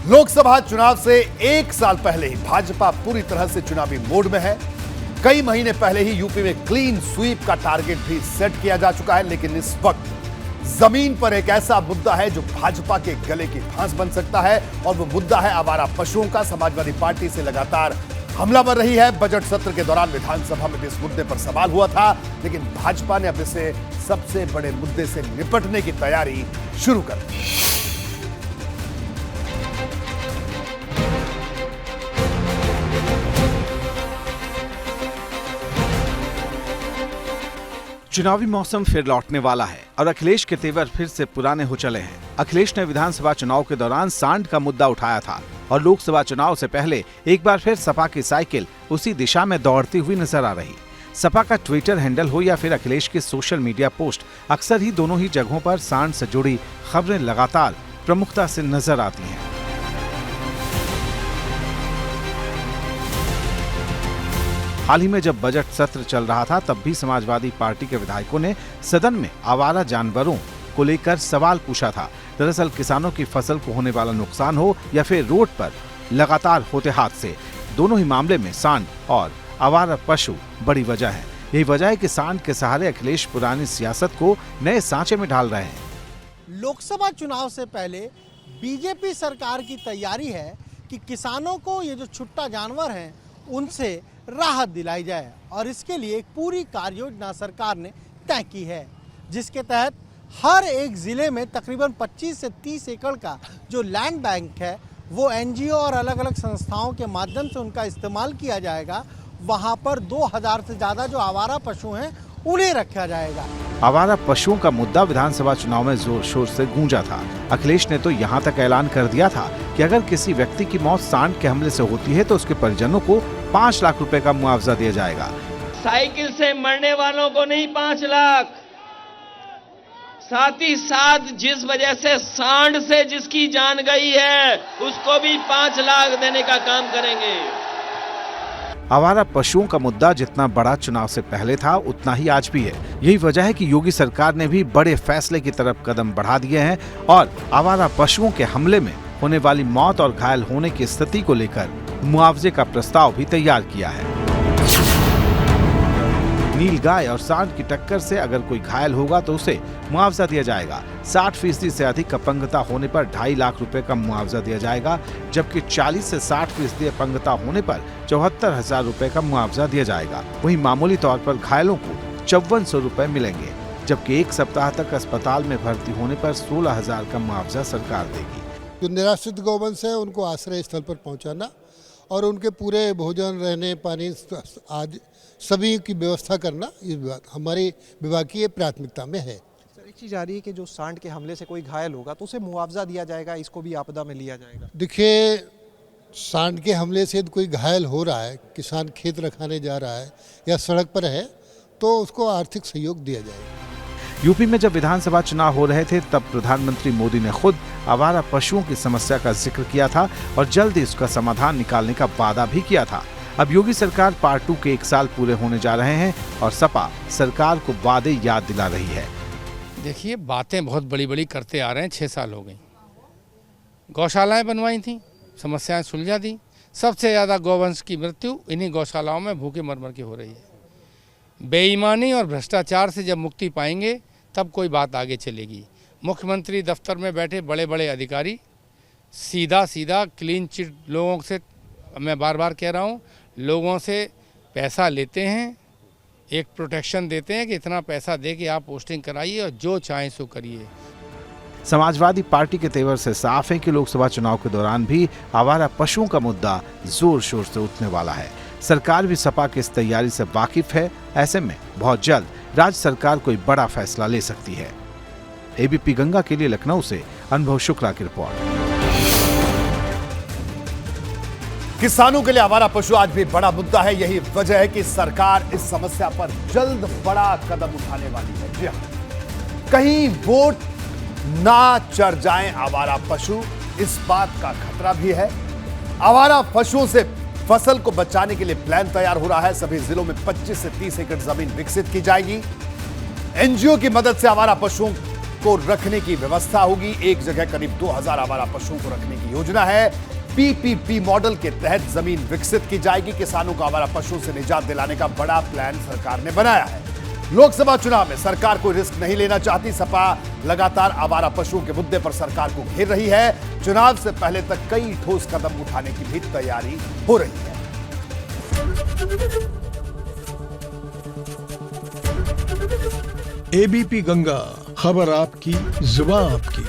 लोकसभा चुनाव से एक साल पहले ही भाजपा पूरी तरह से चुनावी मोड में है। कई महीने पहले ही यूपी में क्लीन स्वीप का टारगेट भी सेट किया जा चुका है, लेकिन इस वक्त जमीन पर एक ऐसा मुद्दा है जो भाजपा के गले की फांस बन सकता है, और वो मुद्दा है आवारा पशुओं का। समाजवादी पार्टी से लगातार हमलावर रही है। बजट सत्र के दौरान विधानसभा में भी इस मुद्दे पर सवाल हुआ था, लेकिन भाजपा ने अब इसे सबसे बड़े मुद्दे से निपटने की तैयारी शुरू कर दी। चुनावी मौसम फिर लौटने वाला है और अखिलेश के तेवर फिर से पुराने हो चले हैं। अखिलेश ने विधानसभा चुनाव के दौरान सांड का मुद्दा उठाया था और लोकसभा चुनाव से पहले एक बार फिर सपा की साइकिल उसी दिशा में दौड़ती हुई नजर आ रही। सपा का ट्विटर हैंडल हो या फिर अखिलेश की सोशल मीडिया पोस्ट, अक्सर ही दोनों ही जगहों पर सांड से जुड़ी खबरें लगातार प्रमुखता से नजर आती हैं। हाल ही में जब बजट सत्र चल रहा था, तब भी समाजवादी पार्टी के विधायकों ने सदन में आवारा जानवरों को लेकर सवाल पूछा था। दरअसल किसानों की फसल को होने वाला नुकसान हो या फिर रोड पर लगातार होते हादसे, दोनों ही मामले में सांड और आवारा पशु बड़ी वजह है। यही वजह है कि सांड के सहारे अखिलेश पुरानी सियासत को नए सांचे में ढाल रहे हैं। लोकसभा चुनाव से पहले बीजेपी सरकार की तैयारी है कि किसानों को ये जो छुट्टा जानवर हैं उनसे राहत दिलाई जाए, और इसके लिए एक पूरी कार्य योजना सरकार ने तय की है, जिसके तहत हर एक जिले में तकरीबन 25 से 30 एकड़ का जो लैंड बैंक है वो एनजीओ और अलग अलग संस्थाओं के माध्यम से उनका इस्तेमाल किया जाएगा। वहां पर 2000 से ज्यादा जो आवारा पशु हैं उन्हें रखा जाएगा। आवारा पशुओं का मुद्दा विधानसभा चुनाव में जोर शोर से गूंजा था। अखिलेश ने तो यहाँ तक ऐलान कर दिया था कि अगर किसी व्यक्ति की मौत सांड के हमले से होती है तो उसके परिजनों को 5 लाख रुपए का मुआवजा दिया जाएगा। साइकिल से मरने वालों को नहीं 5 लाख, साथ ही साथ जिस वजह से सांड से जिसकी जान गई है उसको भी 5 लाख देने का काम करेंगे। आवारा पशुओं का मुद्दा जितना बड़ा चुनाव से पहले था उतना ही आज भी है। यही वजह है कि योगी सरकार ने भी बड़े फैसले की तरफ कदम बढ़ा दिए हैं और आवारा पशुओं के हमले में होने वाली मौत और घायल होने की स्थिति को लेकर मुआवजे का प्रस्ताव भी तैयार किया है। नील गाय और सांड की टक्कर से अगर कोई घायल होगा तो उसे मुआवजा दिया जाएगा। 60% से अधिक अपंगता होने पर 2.5 लाख रुपए का मुआवजा दिया जाएगा, जबकि 40 से 60% अपंगता होने पर 74,000 रुपए का मुआवजा दिया जाएगा। वहीं मामूली तौर पर घायलों को 5400 रुपए मिलेंगे, जबकि 1 सप्ताह तक अस्पताल में भर्ती होने पर 16,000 का मुआवजा सरकार देगी। जो निराश्रित गौवंश है उनको आश्रय स्थल पर पहुंचाना और उनके पूरे भोजन, रहने, पानी आदि सभी की व्यवस्था करना हमारे विभाग की प्राथमिकता में है। सर, एक चीज़ आ रही है कि जो सांड के हमले से कोई घायल होगा तो उसे मुआवजा दिया जाएगा, इसको भी आपदा में लिया जाएगा। देखिए, सांड के हमले से कोई घायल हो रहा है, किसान खेत रखाने जा रहा है या सड़क पर है, तो उसको आर्थिक सहयोग दिया जाएगा। यूपी में जब विधानसभा चुनाव हो रहे थे तब प्रधानमंत्री मोदी ने खुद आवारा पशुओं की समस्या का जिक्र किया था और जल्द ही इसका समाधान निकालने का वादा भी किया था। अब योगी सरकार पार्ट 2 के 1 साल पूरे होने जा रहे हैं और सपा सरकार को वादे याद दिला रही है। देखिए, बातें बहुत बड़ी बड़ी करते आ रहे हैं। 6 साल हो गए, गौशालाएं बनवाई थी, समस्याएं सुलझा दी। सबसे ज़्यादा गौवंश की मृत्यु इन्हीं गौशालाओं में भूखे मर के हो रही है। बेईमानी और भ्रष्टाचार से जब मुक्ति पाएंगे तब कोई बात आगे चलेगी। मुख्यमंत्री दफ्तर में बैठे बड़े बड़े अधिकारी सीधा क्लीन चिट लोगों से, मैं बार बार कह रहा हूँ, लोगों से पैसा लेते हैं, एक प्रोटेक्शन देते हैं कि इतना पैसा दे के आप पोस्टिंग कराइए और जो चाहें सो करिए। समाजवादी पार्टी के तेवर से साफ है कि लोकसभा चुनाव के दौरान भी आवारा पशुओं का मुद्दा जोर शोर से उठने वाला है। सरकार भी सपा की इस तैयारी से वाकिफ है। ऐसे में बहुत जल्द राज्य सरकार कोई बड़ा फैसला ले सकती है। एबीपी गंगा के लिए लखनऊ से अनुभव शुक्ला की रिपोर्ट। किसानों के लिए आवारा पशु आज भी बड़ा मुद्दा है। यही वजह है कि सरकार इस समस्या पर जल्द बड़ा कदम उठाने वाली है। जी हां, कहीं वोट ना चढ़ जाएं आवारा पशु, इस बात का खतरा भी है। आवारा पशुओं से फसल को बचाने के लिए प्लान तैयार हो रहा है। सभी जिलों में 25 से 30 एकड़ जमीन विकसित की जाएगी। एनजीओ की मदद से आवारा पशुओं को रखने की व्यवस्था होगी। एक जगह करीब 2000 आवारा पशुओं को रखने की योजना है। पीपीपी मॉडल के तहत जमीन विकसित की जाएगी। किसानों को आवारा पशुओं से निजात दिलाने का बड़ा प्लान सरकार ने बनाया है। लोकसभा चुनाव में सरकार कोई रिस्क नहीं लेना चाहती। सपा लगातार आवारा पशुओं के मुद्दे पर सरकार को घेर रही है। चुनाव से पहले तक कई ठोस कदम उठाने की भी तैयारी हो रही है। एबीपी गंगा, खबर आपकी, जुबान आपकी।